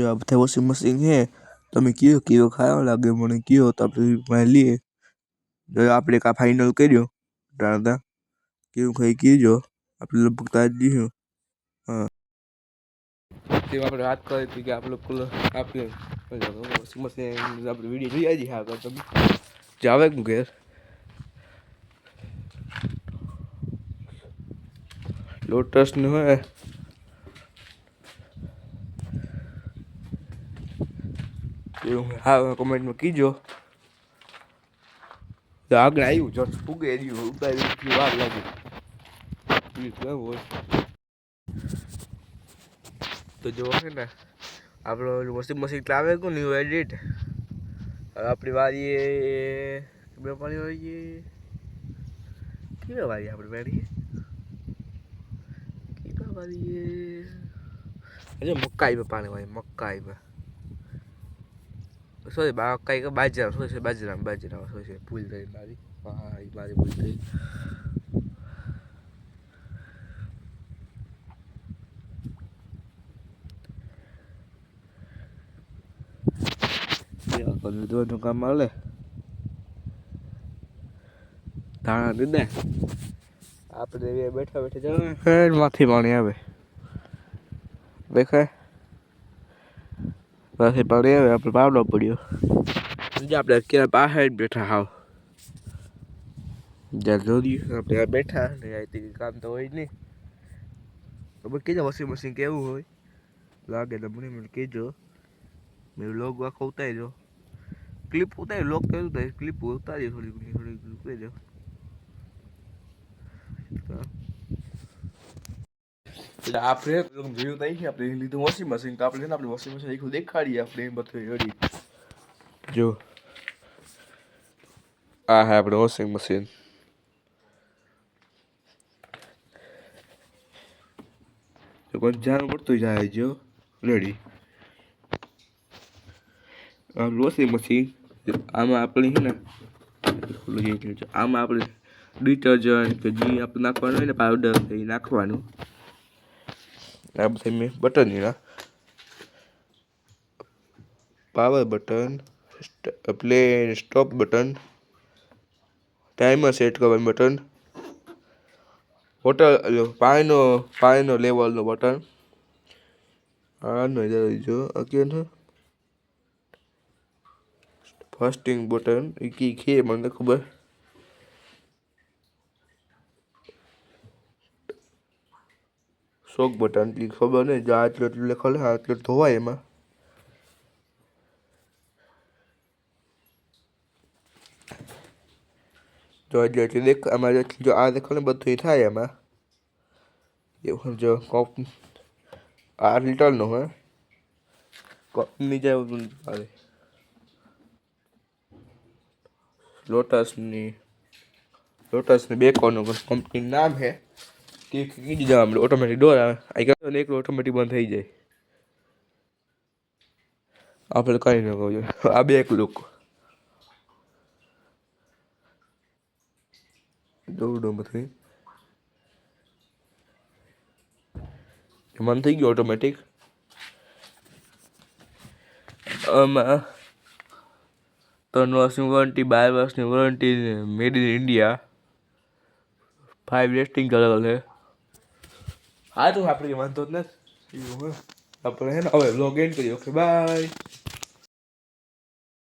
આ બધા washing machine છે તમે કયો કયો ખાવા લાગે મને કયો તો આપણે લઈએ આપણે કા ફાઇનલ કર્યો દાદા કેવું ખાઈ કીજો આપણે લગભગ તાજ દીધું હા તેમાં આપણે વાત કરી હતી કે આપણે વોશિંગ મશીન આપણે વિડીયો જોઈ આવી હા તમે જાવે હું ઘેર લોટસ નું હે હા કોમેન્ટમાં કીજો તો આગળ આવ્યું જો ફૂગે રહ્યું ઉતારી વાર લાગે તો જો છે ને આપણો વોશિંગ મશીન આવે કોણ ન્યુ એડિટ આપણી વારી બે પાણી વાળી કેવા વારી આપણે વારી કેવા વારી અરે મકાઈ પાણી વાળી મકાઈ સોરી કઈ કે બાજરા સોરી બાજરા સોરી ભૂલ થઈ મારી હા એ મારી ભૂલ થઈ દોનું કામ મળે ધાણા દીધે આપણે બેઠા જવા માથી પાણી આવે દેખાય પાછી પાણી આવે આપણે પાવડો પડ્યો આપણે અત્યારે બહાર બેઠા હાવ જ્યાં જોયું આપણે બેઠા ને કામ તો હોય નહીં ખબર કીધું વોશિંગ મશીન કેવું હોય લાગે તો મને કહેજો મેં લોગ આખો ઉતાર્યો ક્લિપ ઉતારી લોક કર્યું તો ક્લિપ ઉતારી થોડી ઉતારી એટલે આપણે જોયું તો છે આપણે લીધું વોશિંગ મશીન તો આપણે આપણે વોશિંગ મશીન આખું દેખાડીએ આપણે એમ બધું રેડી જો આ હે આપણે વોશિંગ મશીન તો કોઈ જાણવું પડતું જાય જો રેડી વોશિંગ મશીન આમાં આપણે છે ને આમાં આપણે ડિટર્જન્ટ કે જે આપણે નાખવાનું હોય ને પાવડર એ નાખવાનું આ બધા મેં button power button play stop button timer set કરવાનું બટન વોટર પાણીનો લેવલનો બટન આનો જો અગેન ફાસ્ટિંગ બટન એ કી ખે મને ખબર શોક બટન એ ખબર નહીં જો આટલું લખેલ આટલું ધોવાય એમાં જો દેખ આમાં જો આ દેખો ને બધું થાય એમાં એવું જો કોપ આ લીટરનો હે કંપની જાય લોટસની બે કોનું કંપની નામ હે કે કીધી જવા આપણે ઓટોમેટિક ડોર આવે આ કહો ને એકલો ઓટોમેટિક બંધ થઈ જાય આપણે કઈ ન કહું આ બે એક લુક દોડો બધું મન થઈ ગયું ઓટોમેટિક આમાં 3 વર્ષની વોરંટી 12 વર્ષની warranty made in India 5 rating કરેલ છે હા તો આપણે વાંધો જ નથી આપણે હે ને હવે લોગ ઇન કરીએ ઓકે બાય